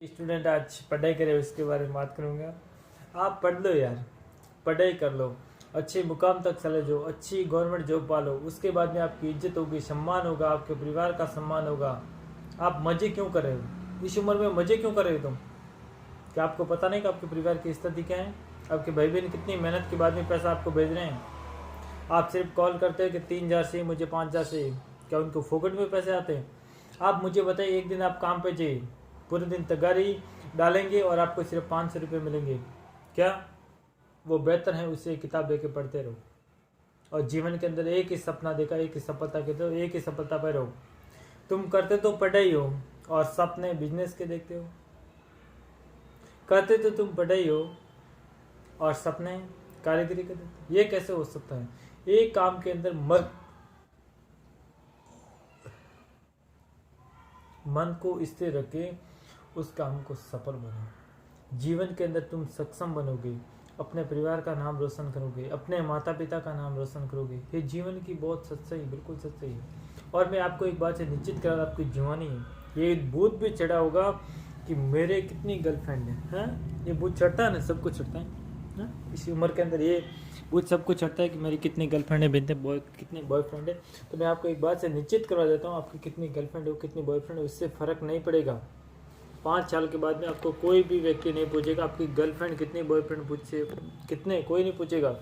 Student आज पढ़ाई करे उसके बारे में बात करूँगा। आप पढ़ लो यार, पढ़ाई कर लो, अच्छे मुकाम तक चले जाओ, अच्छी गवर्नमेंट जॉब पालो, उसके बाद में आपकी इज्जत होगी, सम्मान होगा, आपके परिवार का सम्मान होगा। आप मज़े क्यों कर रहे हो? इस उम्र में मज़े क्यों कर रहे हो तुम? क्या आपको पता नहीं कि आपके परिवार की स्थिति क्या है? आपके भाई बहन कितनी मेहनत के बाद में पैसा आपको भेज रहे हैं। आप सिर्फ कॉल करते हैं कि 3,000 से मुझे 5,000 से, क्या उनको फोकट में पैसे आते हैं? आप मुझे बताइए, एक दिन आप काम पे जाइए, पूरे दिन तगारी डालेंगे और आपको सिर्फ 500 रुपये मिलेंगे, क्या वो बेहतर है उससे किताब लेके पढ़ते रहो और जीवन के अंदर एक ही सपना देखा, एक ही सफलता के दो, एक ही सफलता पर रहो। तुम करते तो पढ़ाई हो और सपने बिजनेस के देखते हो, करते तो तुम पढ़ाई हो और सपने कारीगरी के देखते हो। ये कैसे हो सकता है? एक काम के अंदर मन को स्थिर रखे, उस काम को सफल बनाओ। जीवन के अंदर तुम सक्षम बनोगे, अपने परिवार का नाम रोशन करोगे, अपने माता पिता का नाम रोशन करोगे। ये जीवन की बहुत सच्चाई, बिल्कुल सच्चाई है। और मैं आपको एक बात से निश्चित करा, आपकी जवानी है, ये भूत भी चढ़ा होगा कि मेरे कितनी गर्लफ्रेंड है? ये भूत चढ़ता है ना, सबको चढ़ता है। इसी उम्र के अंदर ये भूत सबको चढ़ता है कि मेरी कितनी गर्लफ्रेंड है, कितनी बॉयफ्रेंड है। तो मैं आपको एक बात से निश्चित करवा देता हूँ, आपकी कितनी गर्लफ्रेंड हो, कितनी बॉयफ्रेंड है, उससे फर्क नहीं पड़ेगा। 5 साल के बाद में आपको कोई भी व्यक्ति नहीं पूछेगा आपकी गर्लफ्रेंड कितनी, बॉयफ्रेंड पूछे कितने, कोई नहीं पूछेगा।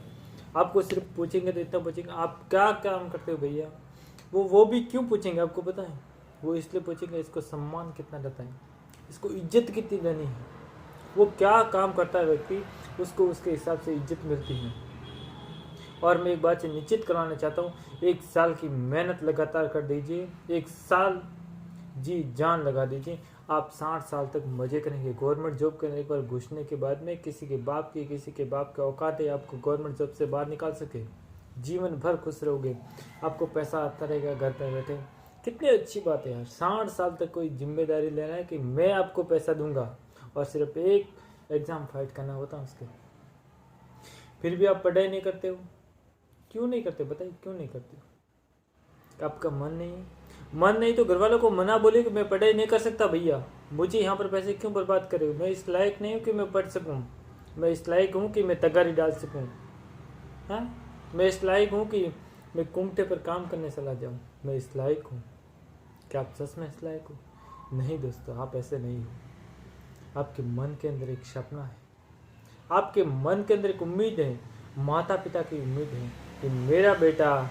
आपको सिर्फ पूछेंगे तो इतना पूछेंगे, आप क्या काम करते हो भैया। वो भी क्यों पूछेंगे आपको पता है? वो इसलिए पूछेंगे इसको सम्मान कितना देता है, इसको इज्जत कितनी देनी है। वो क्या काम करता है व्यक्ति, उसको उसके हिसाब से इज्जत मिलती है। और मैं एक बात से निश्चित कराना चाहता हूँ, 1 साल की मेहनत लगातार कर दीजिए, 1 साल जी जान लगा दीजिए, आप 60 साल तक मजे करेंगे। गवर्नमेंट जॉब के अंदर एक बार घुसने के बाद में किसी के बाप का औकात है आपको गवर्नमेंट जॉब से बाहर निकाल सके। जीवन भर खुश रहोगे, आपको पैसा आता रहेगा घर पर बैठे। कितनी अच्छी बात है यार, 60 साल तक कोई जिम्मेदारी लेना है कि मैं आपको पैसा दूंगा और सिर्फ एक एग्जाम फाइट करना होता है उसके। फिर भी आप पढ़ाई नहीं करते हो, क्यों नहीं करते बताइए, क्यों नहीं करते हो? आपका मन नहीं है? मन नहीं तो घर वालों को मना बोले कि मैं पढ़ाई नहीं कर सकता भैया, मुझे यहाँ पर पैसे क्यों बर्बाद करे हो, मैं इस लायक नहीं हूँ कि मैं पढ़ सकूँ, मैं इस लायक हूँ कि मैं तगारी डाल सकूँ। हाँ, मैं इस लायक हूँ कि मैं कुमटे पर काम करने चला जाऊँ, मैं इस लायक हूँ। क्या आप सच में इस लायक हो? नहीं दोस्तों, आप ऐसे नहीं हो। आपके मन के अंदर एक सपना है, आपके मन के अंदर एक उम्मीद है, माता पिता की उम्मीद है कि मेरा बेटा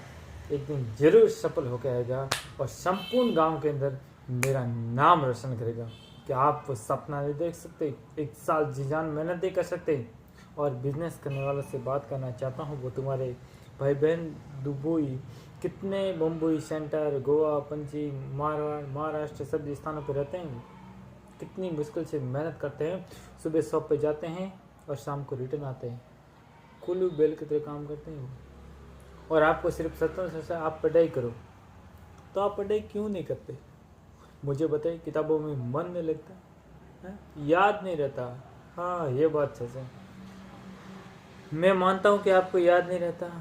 एक दिन जरूर सफल होकर आएगा और संपूर्ण गांव के अंदर मेरा नाम रोशन करेगा। क्या आप वो सपना नहीं देख सकते? 1 साल जी जान मेहनत नहीं कर सकते? और बिजनेस करने वालों से बात करना चाहता हूँ, वो तुम्हारे भाई बहन दुबई, कितने बम्बई सेंटर, गोवा, पणजी, मारवाड़, महाराष्ट्र सब स्थानों पर रहते हैं। कितनी मुश्किल से मेहनत करते हैं, सुबह शॉप पे जाते हैं और शाम को रिटर्न आते हैं, कुल्लू बेल की तरह काम करते हैं वो। और आपको सिर्फ 17 से आप पढ़ाई करो, तो आप पढ़ाई क्यों नहीं करते? मुझे बताइए, किताबों में मन नहीं लगता है? याद नहीं रहता। हाँ, ये बात सच है। मैं मानता हूँ कि आपको याद नहीं रहता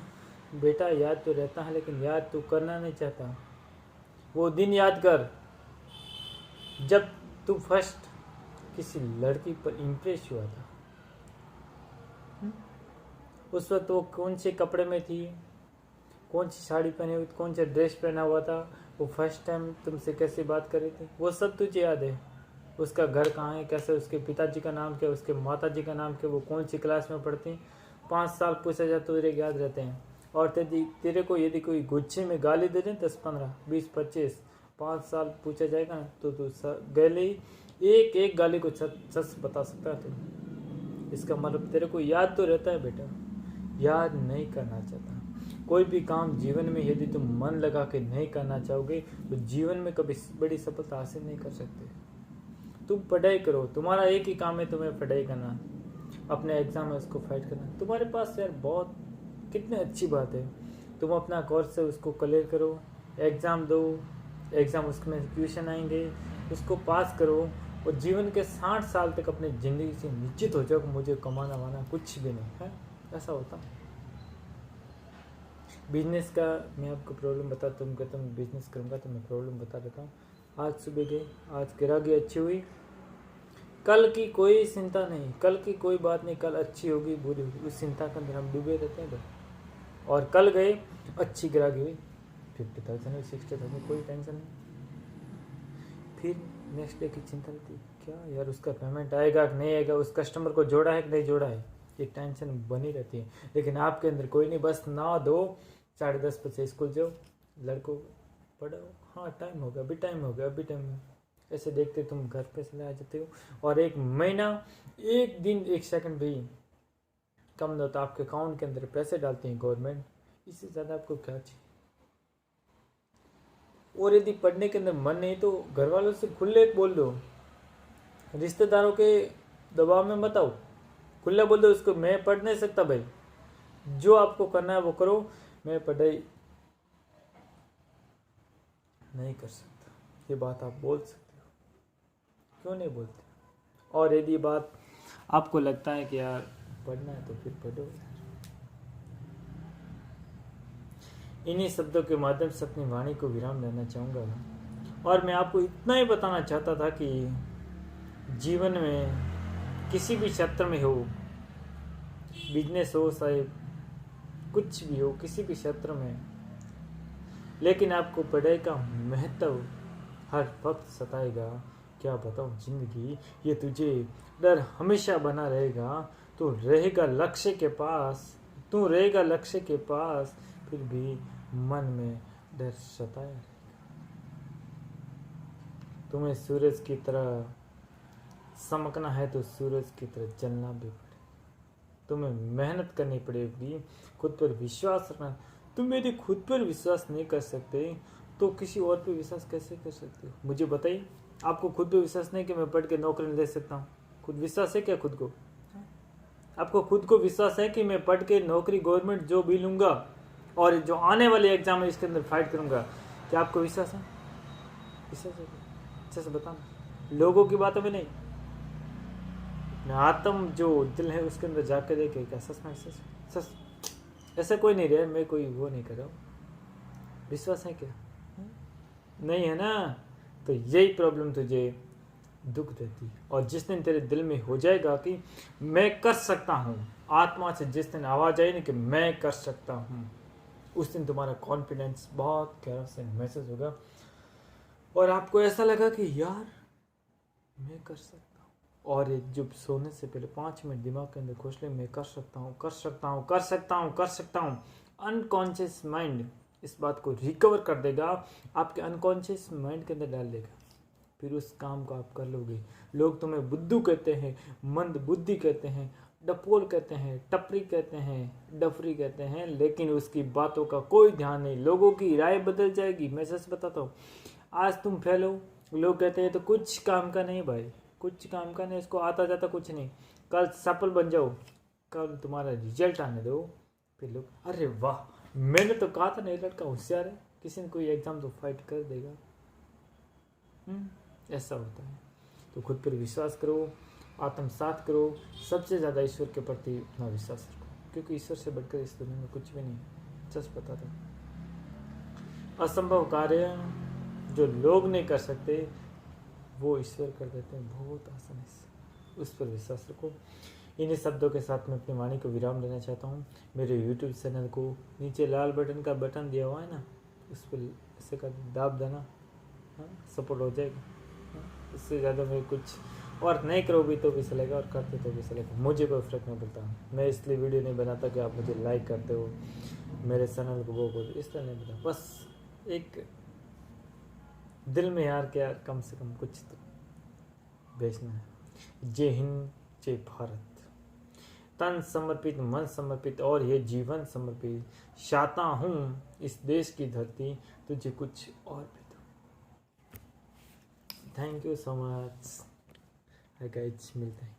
बेटा, याद तो रहता है लेकिन याद तो करना नहीं चाहता। वो दिन याद कर जब तू फर्स्ट किसी लड़की पर इम्प्रेस हुआ था। उस वक्त वो कौन से कपड़े में थी, कौन सी साड़ी पहनी हुई, कौन सा ड्रेस पहना हुआ था, वो फर्स्ट टाइम तुमसे कैसे बात कर रही थी, वो सब तुझे याद है। उसका घर कहाँ है, कैसे, उसके पिताजी का नाम क्या, उसके माताजी का नाम क्या, वो कौन सी क्लास में पढ़ती। 5 साल पूछा जाए तो तेरे याद रहते हैं। और तेरे को यदि कोई गुच्छे में गाली दे दें, 10, 15, 20, 25, 5 साल पूछा जाएगा ना, तो तू गले एक एक गाली को सच बता सकता है तू। इसका मतलब तेरे को याद तो रहता है बेटा, याद नहीं करना चाहता। कोई भी काम जीवन में यदि तुम मन लगा के नहीं करना चाहोगे तो जीवन में कभी बड़ी सफलता हासिल नहीं कर सकते। तुम पढ़ाई करो, तुम्हारा एक ही काम है, तुम्हें पढ़ाई करना, अपने एग्जाम है उसको फाइट करना। तुम्हारे पास यार बहुत कितनी अच्छी बात है, तुम अपना कोर्स है उसको क्लियर करो, एग्ज़ाम दो, एग्ज़ाम उसमें क्वेश्चन आएंगे, उसको पास करो और जीवन के 60 साल तक अपनी ज़िंदगी से निश्चित हो जाओ कि मुझे कमाना वाना कुछ भी नहीं है। ऐसा होता है। बिजनेस का मैं आपको प्रॉब्लम बता, तुम बिजनेस करूँगा तो मैं प्रॉब्लम बता देता हूँ। आज सुबह गए, आज ग्राहकी अच्छी हुई, कल की कोई चिंता नहीं, कल की कोई बात नहीं, कल अच्छी होगी बुरी होगी, उस चिंता के अंदर हम डूबे रहते हैं। और कल गए, अच्छी ग्राहकी हुई, 50,000 हुई, 60,000, कोई टेंशन नहीं। फिर नेक्स्ट डे की चिंता रहती, क्या यार उसका पेमेंट आएगा कि नहीं आएगा, उस कस्टमर को जोड़ा है कि नहीं जोड़ा है, ये टेंशन बनी रहती है। लेकिन आपके अंदर कोई नहीं, बस 9 2 10:30 बजे स्कूल जाओ, लड़कों पढ़ाओ, हाँ टाइम हो गया, अभी टाइम हो गया, अभी टाइम, ऐसे देखते तुम घर पे चले आ जाते हो। और एक महीना, एक दिन, एक सेकंड भी कम नहीं होता, आपके अकाउंट के अंदर पैसे डालती है गवर्नमेंट, इससे ज़्यादा आपको क्या चाहिए। और यदि पढ़ने के अंदर मन नहीं तो घर वालों से खुले बोल दो, रिश्तेदारों के दबाव में मत आओ, खुला बोल दो उसको, मैं पढ़ नहीं सकता भाई, जो आपको करना है वो करो, मैं पढ़ाई नहीं कर सकता। ये बात आप बोल सकते हो, क्यों नहीं बोलते। और यदि बात आपको लगता है कि यार पढ़ना है तो फिर पढ़ो। इन्हीं शब्दों के माध्यम से अपनी वाणी को विराम देना चाहूँगा। और मैं आपको इतना ही बताना चाहता था कि जीवन में किसी भी क्षेत्र में हो, बिजनेस हो, चाहे कुछ भी हो, किसी भी क्षेत्र में, लेकिन आपको पढ़ाई का महत्व हर वक्त सताएगा। क्या बताऊँ, जिंदगी ये तुझे डर हमेशा बना रहेगा। तो रहेगा लक्ष्य के पास, तू रहेगा लक्ष्य के पास, फिर भी मन में डर सताया रहेगा। तुम्हें सूरज की तरह चमकना है तो सूरज की तरह जलना भी पड़े, तुम्हें मेहनत करनी पड़ेगी, खुद पर विश्वास रखना। तुम यदि खुद पर विश्वास नहीं कर सकते तो किसी और पर विश्वास कैसे कर सकते हो, मुझे बताइए। आपको खुद पर विश्वास नहीं कि मैं पढ़ के नौकरी ले सकता हूँ, खुद विश्वास है क्या खुद को? आपको खुद को विश्वास है कि मैं पढ़ के नौकरी गवर्नमेंट जॉब भी लूंगा और जो आने वाले एग्जाम है इसके अंदर फाइट करूंगा? क्या आपको विश्वास है? विश्वास है? अच्छे से बताना, लोगों की बातों में नहीं, आत्म जो दिल है उसके अंदर जाकर देखे, क्या सच में सच ऐसा कोई नहीं रहा, मैं कोई वो नहीं कर रहा हूँ। विश्वास है क्या? नहीं है ना? तो यही प्रॉब्लम तुझे दुख देती। और जिस दिन तेरे दिल में हो जाएगा कि मैं कर सकता हूँ, आत्मा से जिस दिन आवाज आई ना कि मैं कर सकता हूँ, उस दिन तुम्हारा कॉन्फिडेंस बहुत गहरा से मैसेज होगा और आपको ऐसा लगा कि यार मैं कर सकता हूँ। और जब सोने से पहले 5 मिनट दिमाग के अंदर घोषले, मैं कर सकता हूँ, कर सकता हूँ, कर सकता हूँ, कर सकता हूँ। अनकॉन्शियस माइंड इस बात को रिकवर कर देगा, आपके अनकॉन्शियस माइंड के अंदर डाल देगा, फिर उस काम को आप कर लोगे। लोग तुम्हें बुद्धू कहते हैं, मंद बुद्धि कहते हैं, डपोल कहते हैं, टपरी कहते हैं, डफरी कहते हैं, लेकिन उसकी बातों का कोई ध्यान नहीं। लोगों की राय बदल जाएगी, मैं सच बताता हूँ। आज तुम फेल हो, लोग कहते हैं तो कुछ काम का नहीं भाई, कुछ काम का नहीं, इसको आता जाता कुछ नहीं। कल सफल बन जाओ, कल तुम्हारा रिजल्ट आने दो, फिर लोग अरे वाह, मैंने तो कहा था नहीं लड़का होशियार है, किसी ने कोई एग्जाम तो फाइट कर देगा। ऐसा होता है। तो खुद पर विश्वास करो, आत्मसात करो, सबसे ज़्यादा ईश्वर के प्रति अपना विश्वास रखो, क्योंकि ईश्वर से बढ़कर इस दुनिया में कुछ भी नहीं है। सच बता दो, असंभव कार्य जो लोग नहीं कर सकते वो ईश्वर कर देते हैं बहुत आसानी से, उस पर विश्वास रखो। इन्हीं शब्दों के साथ मैं अपनी वाणी को विराम देना चाहता हूँ। मेरे यूट्यूब चैनल को नीचे लाल बटन का बटन दिया हुआ है ना, उस पर ऐसे कर दाब देना, सपोर्ट हो जाएगा। इससे ज़्यादा मैं कुछ और नहीं करो भी तो भी चलेगा और करते तो भी चलेगा, मुझे कोई फ़र्क नहीं पड़ता। मैं इसलिए वीडियो नहीं बनाता कि आप मुझे लाइक करते हो, मेरे चैनल को वो बोलते, इसलिए नहीं बता, बस एक दिल में यार क्या कम से कम कुछ तो भेजना है। जय हिंद, जय भारत। तन समर्पित, मन समर्पित और ये जीवन समर्पित, चाहता हूँ इस देश की धरती तुझे कुछ और भी दो। Thank you so much guys, मिलते हैं।